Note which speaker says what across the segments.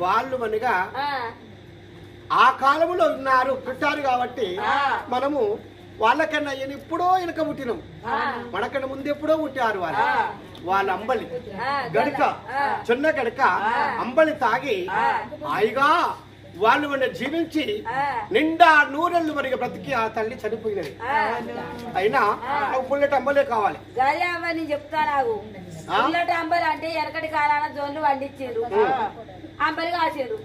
Speaker 1: వాళ్ళు మనగా ఆ కాలంలో ఉన్నారు పుట్టారు కాబట్టి మనము వాళ్ళకన్నా ఎప్పుడో వెనక పుట్టినాం. మనకన్నా ముందు ఎప్పుడో పుట్టారు వాళ్ళు. వాళ్ళ అంబలి గడక చిన్న గడక అంబలి తాగి హాయిగా వాళ్ళు మన జీవించి నిండా నూరెళ్ళు మరిగా బ్రతికి ఆ తల్లి చనిపోయినది. అయినా పుల్లటి అంబలే కావాలి.
Speaker 2: చెప్తాను పుల్లటి అంబలి అంటే వెనకటి కాలాన జోన్లు వండించారు, అంబలి కాసారు.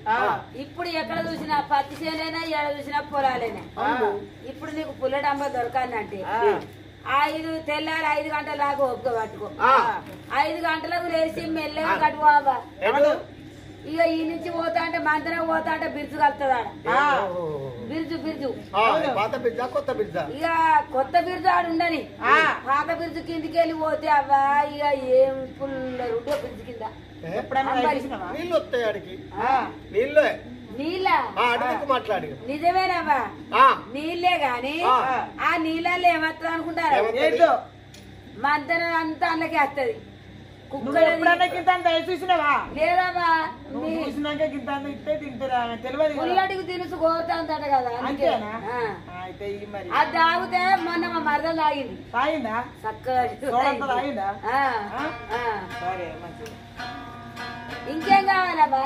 Speaker 2: ఇప్పుడు ఎక్కడ చూసినా పత్తి చేలైనా ఎక్కడ చూసినా పొలాలైనా. ఇప్పుడు నీకు పుల్లటి అంబలి దొరకాలంటే తెల్లారి 5 గంటల దాకా ఒక్క పట్టుకో. 5 గంటలకు లేచి మెల్లగా కట్టుకోవా. ఇక ఈ నుంచి పోతా అంటే మంతనం పోతా అంటే బిర్జు కలుతుందా? బిర్జు ఇక కొత్త బిర్జు ఆడు ఉండని. పాత బిర్జు కిందికి వెళ్ళి పోతే అవ్వా ఇక ఏం పుల్ల రుడ్డో బిర్జు కింద
Speaker 1: నీళ్ళు వస్తాయి. ఆడికి నీళ్ళే
Speaker 2: నిజమేనవ్వా, నీళ్ళే గాని ఆ నీళ్ళల్లో ఏమవుతుంది అనుకుంటారు? మంతనం అంతా అందులోకి వస్తుంది. పుల్లటికి తినుసు కోరుతాందట కదా, అది తాగితే మొన్న మా మరదలు తాగింది చక్కగా. ఇంకేం కావాలమ్మా?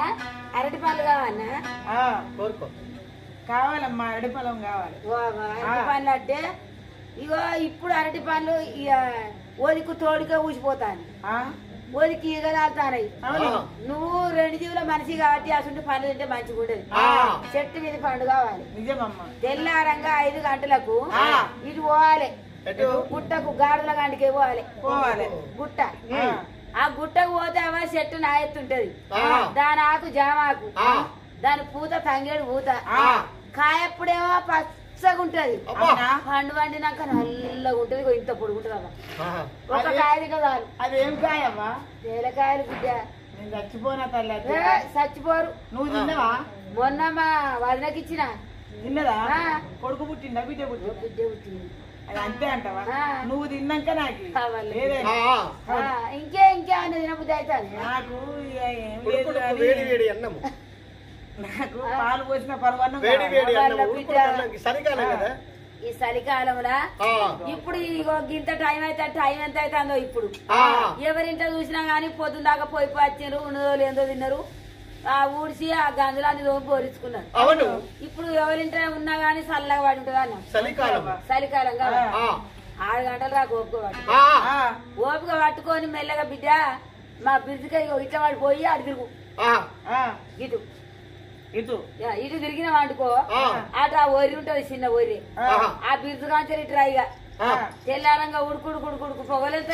Speaker 2: అరటి పళ్ళు కావాలన్నా?
Speaker 3: కావాలమ్మా, అరటి పళ్ళం కావాలి.
Speaker 2: అరటి పళ్ళు అంటే ఇగో ఇప్పుడు అరటి పళ్ళు ఓదికు తోడుగా ఊసిపోతాను, ఓదికి ఈగలాడుతాయి. నువ్వు 2 జీవుల మనిషి కాబట్టి అసలు పండు తింటే మంచిగా ఉండదు. చెట్టు మీద పండు కావాలి. తెల్లారంగా 5 గంటలకు ఇటు పోవాలి. గుట్టకు గాడుల గంటకే పోవాలి. గుట్ట ఆ గుట్టకు పోతే అవ చెట్టు నా ఎత్తుంటది. దాని ఆకు జామాకు, దాని పూత తంగేడు పూత. కాయప్పుడేమో పచ్చగా ఉంటది, పండు వండినాక నల్లగా ఉంటది. ఇంత పొడుగుంటది అవ్వ. ఒక కాయ తింటే చాలు.
Speaker 3: అదేం కాయమ్మా?
Speaker 2: తేలకాయలు బిడ్డ.
Speaker 3: నేను చచ్చిపోనా తల్లి?
Speaker 2: చచ్చిపోరు.
Speaker 3: నువ్వు తిన్నావా?
Speaker 2: మొన్న మా వదినకి ఇచ్చిన.
Speaker 3: తిన్నదా? కొడుకు పుట్టిందా బిడ్డ పుట్టిందా?
Speaker 2: బిడ్డ పుట్టింది.
Speaker 3: అది అంతే అంటావా? నువ్వు తిన్నాక నాకు
Speaker 2: ఇంకే అనేది తినబుద్ధి అవుతుంది
Speaker 3: నాకు. నాకు పాలు పోసిన పర్వాలేదు.
Speaker 2: ఈ చలికాలంలో ఇప్పుడు ఇంత టైం అయితే టైం ఎంత అవుతుందో ఇప్పుడు ఎవరింట్లో చూసినా గానీ పొద్దున్న దాకా పోయి వచ్చినారు, ఉన్నదో లేదో తిన్నారు, ఆ ఊడిసి ఆ గంజలాన్ని పోరించుకున్నారు. ఇప్పుడు ఎవరింట్లో ఉన్నా గానీ చల్లగా పడి ఉంటుంది అన్న. చలికాలం కదా 6 గంటలు దాకా ఓపిక పట్టుకొని మెల్లగా బిడ్డ మా బిడ్డకి ఇట్లా వాడు పోయి అటు తిరుగు. ఇటు తిరిగిన వాడుకో అటు ఆ ఒరి ఉంటది, చిన్న ఒరి. ఆ బిర్జు కాంచెలు ఇటు రాయిగా తెల్లారంగా ఉడుకుడుకుడుకుడుకు పొగలేదు.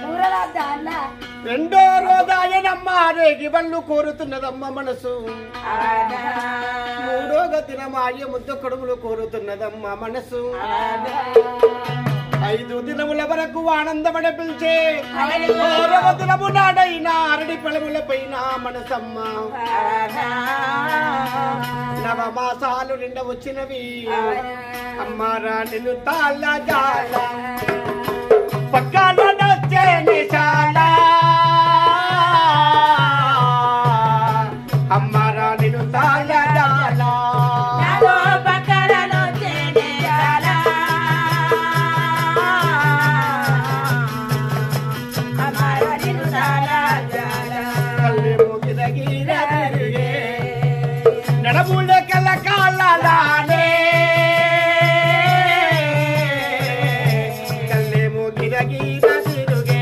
Speaker 2: కూరలాద్దా అన్న?
Speaker 1: రెండో రోజాయనమ్మా రేగి బళ్ళు కోరుతున్నదమ్మ మనసు. 3వ గతిన మాయ ముద్ద కొడుములు కోరుతున్నదమ్మ మనసు. 5 దినముల వరకు ఆనందమడ పిలిచే 6వ దినము నాడైనా అరటి పళ్ళముల పైన మనసమ్మ. 9 మాసాలు నిండ వచ్చినవి అమ్మారా నిన్ను తాళ్ళ జాల పక్కన నచ్చే నిశాల. అమ్మారా నిన్ను తాళ్ళ జాల నడముల కల కాలే కళ్ళేమో గిరగిర తిరుగే.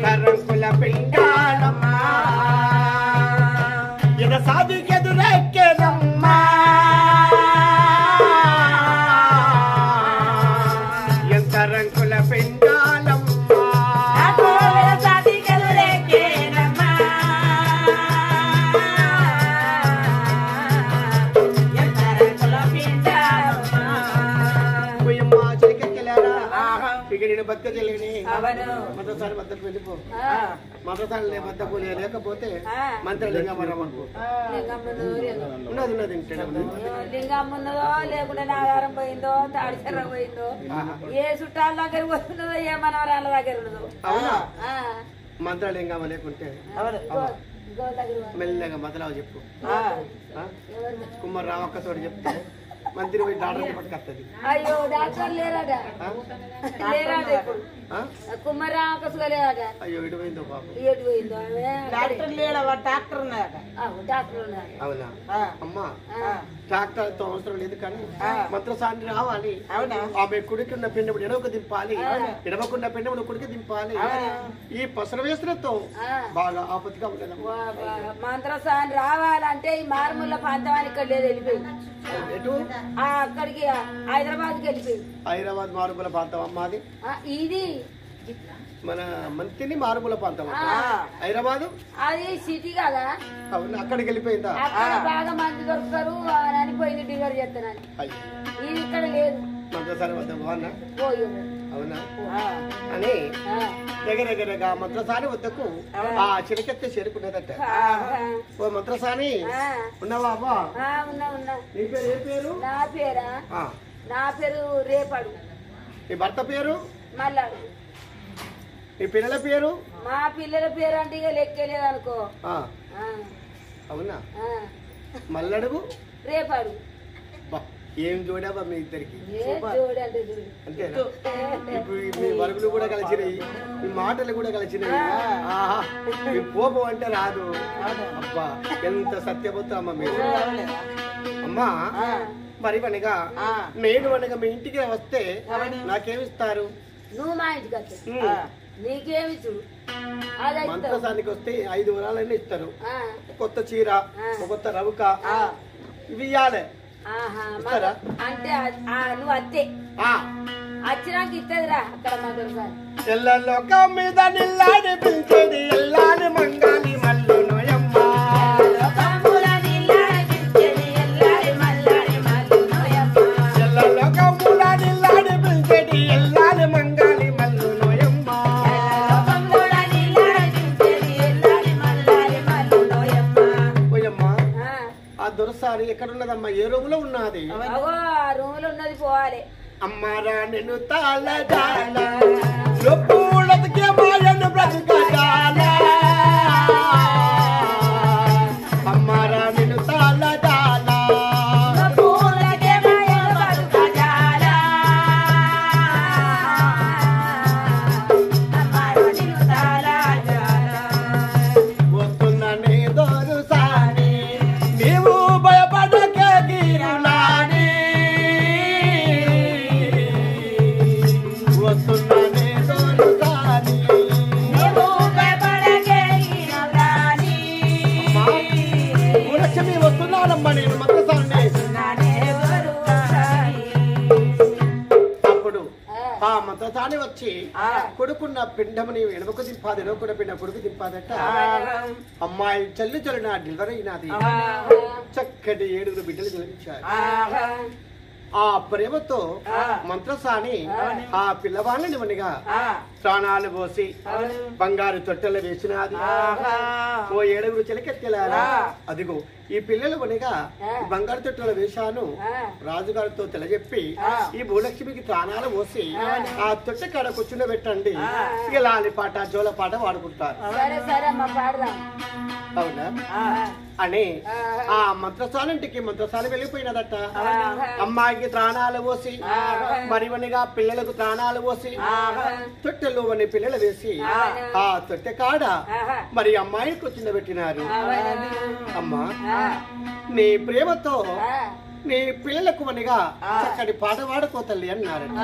Speaker 1: కరంకుల పింగాళమ్మా ఇద సాధికెదురెక్కేదమ్మా. రంకుల పింగాళమ్మా ఇక నేను బతుక తెలియని మంత్రసాని వద్దకు వెళ్ళిపో. మంత్రసాని వద్దకు లేకపోతే మంత్రలింగం అనుకో. ఉన్నది ఉన్నది
Speaker 2: లింగం ఉన్నదో లేకుంటే నాగారం పోయిందో తాడిచెర్ర పోయిందో ఏ చుట్టాల దగ్గర పోతున్నదో ఏ మనవరాళ్ళ దగ్గర ఉన్నదో.
Speaker 1: అవునా మంత్రలింగం లేకుంటే మెల్లగా మొదలవు చెప్పు. కుమ్మర్ రావక్కతో చెప్తే మంత్రి పోయి డాక్టర్ పట్టుకొస్తుంది.
Speaker 2: అయ్యో డాక్టర్ లేరాట లేరాట ఇప్పుడు కుమ్మరాకసుగా లేరాట.
Speaker 1: అయ్యో ఇటు పోయిందో పాపం.
Speaker 2: ఎటు పోయిందో
Speaker 3: డాక్టర్ లేడవా డాక్టర్ ఉన్నాయట.
Speaker 2: డాక్టర్ ఉన్నారు.
Speaker 1: అవునా అమ్మా డాక్టర్ తో అవసరం లేదు కానీ మంత్రసాని రావాలి. ఆమె కుడికి ఉన్న పిండముడు ఎడవకు దింపాలి, ఎడవకున్న పిండముడు కుడికి దింపాలి. ఈ పసర వేసలతో బాగా ఆపత్తిగా ఉండదు.
Speaker 2: మంత్రసాని రావాలంటే ఈ మారుమూల ప్రాంతానికి ఇక్కడ లేదు వెళ్ళిపోయింది.
Speaker 1: ఎటు
Speaker 2: అక్కడికి హైదరాబాద్కి వెళ్ళిపోయింది.
Speaker 1: హైదరాబాద్ మారుమూల ప్రాంతం అమ్మాది.
Speaker 2: ఇది
Speaker 1: మన మంత్రిని మారుమూల ప్రాంతం హైదరాబాద్
Speaker 2: అది సిటీ కదా.
Speaker 1: అవును అక్కడికి వెళ్ళిపోయిందా?
Speaker 2: అక్కడ బాగా మంది దొరుకుతారు అని పోయింది డెలివరీ చేస్తానని. ఇది ఇక్కడ లేదు.
Speaker 1: మంత్రసాని వద్ద బాగున్నా అవునా అని దగ్గర దగ్గరగా మంత్రసాని వద్దకు ఆ చిలకెత్తే చేరుకునేదట. ఓ మంత్రసాని ఉన్నావా అమ్మా?
Speaker 2: ఉన్నా.
Speaker 1: నీ పేరు ఏ పేరు?
Speaker 2: నా పేరు రేపడు.
Speaker 1: నీ భర్త పేరు?
Speaker 2: మల్లాడు.
Speaker 1: నీ పిల్లల పేరు?
Speaker 2: మా పిల్లల పేరు అంటే ఇక లెక్కలేదు అనుకో.
Speaker 1: అవునా మల్లడుగు
Speaker 2: రేపడు.
Speaker 1: ఏం జోడాబా మీ ఇద్దరికి? అంతేనా?
Speaker 2: అంతేనా?
Speaker 1: ఇప్పుడు మీ వరుగులు కూడా కలిసినాయి, మీ మాటలు కూడా కలిసినాయి. ఆహా మీ కోపం అంటే రాదు. అబ్బా ఎంత సత్యబుద్ధ అమ్మ మీరు. అమ్మా మరి అనగా నేను అనగా మీ ఇంటికి వస్తే నాకేమిస్తారు?
Speaker 2: నువ్వు మా ఇంటికి వస్తే నీకేమి చూడు.
Speaker 1: మంత్రసానికి వస్తే 5 వరాలన్నీ ఇస్తారు. కొత్త చీర, కొత్త రవుక ఇవి ఇవ్వాలి.
Speaker 2: అంటే నువ్వు అత్తే వచ్చినాక ఇస్తుందిరా అక్కడ మంత్రసాని.
Speaker 1: ఎల్లలోకం మీద నిల్లాడి పిలిచేది ఎల్లాలి మంగాలి మల్లు నోయమ్మ. ఎల్లలోకం మీద నిల్లాడి పిలిచేది ఎల్లాలి మంగాలి మల్లు నోయమ్మ. ఓయమ్మా ఆ దొరసారి ఎక్కడున్నదమ్మా? ఏ రూమ్ లో ఉన్నది?
Speaker 2: రూమ్ లో ఉన్నది పోవాలి.
Speaker 1: అమ్మారా నేను తాళదాల లోపులకే మాయను బ్రతుకదాల. అమ్మారా నేను తాళదాల లోపులకే మాయను బ్రతుకదాల. అమ్మారా నేను తాళదాల వస్తున్ననే దొరసాని నీవు భయపడకే గిరునాని. వస్తున్నానమ్మా నేను మంత్రసాని. అప్పుడు ఆ మంత్రసాని వచ్చి కొడుకున్న పిండముని ఎడమకు దింపాది, ఎడవకున్న పిండ కొడుకు దింపాదట. అమ్మాయి చల్లి చల్లిన డెలివరీ అయినది. చక్కటి 7 బిడ్డలు జన్మించారు. ఆ ప్రేమతో మంత్రసాని ఆ పిల్లవాళ్ళని వనిగా ప్రాణాలు పోసి బంగారు తొట్టెలు వేసినది. ఓ 7 చిలకెత్తెలారా అదిగో ఈ పిల్లలు వనిగా బంగారు తొట్టెలు వేశాను రాజుగారితో తెలియజెప్పి ఈ భూలక్ష్మికి ప్రాణాలు పోసి ఆ తొట్టె కాడ కూర్చుండబెట్టండి. ఇక లాలిపాట జోలపాట వాడుకుంటారు. అవునా అని ఆ మంత్రసానింటికి మంత్రసాని వెళ్ళిపోయినదట. అమ్మాయికి ప్రాణాలు పోసి మరివనిగా పిల్లలకు ప్రాణాలు పోసి తొట్టెలు అని పిల్లలు వేసి ఆ తొట్టె కాడ మరి అమ్మాయి కూర్చుండబెట్టినారు. అమ్మా నీ ప్రేమతో నీ పిల్లలకు వనిగా చక్కటి పాట పాడుకో తల్లి అన్నారట.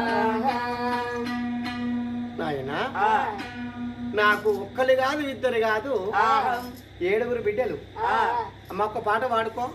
Speaker 1: నాయనా నాకు ఒక్కరు కాదు 2 కాదు 7 బిడ్డలు. అమ్మ ఒక్క పాట పాడుకో.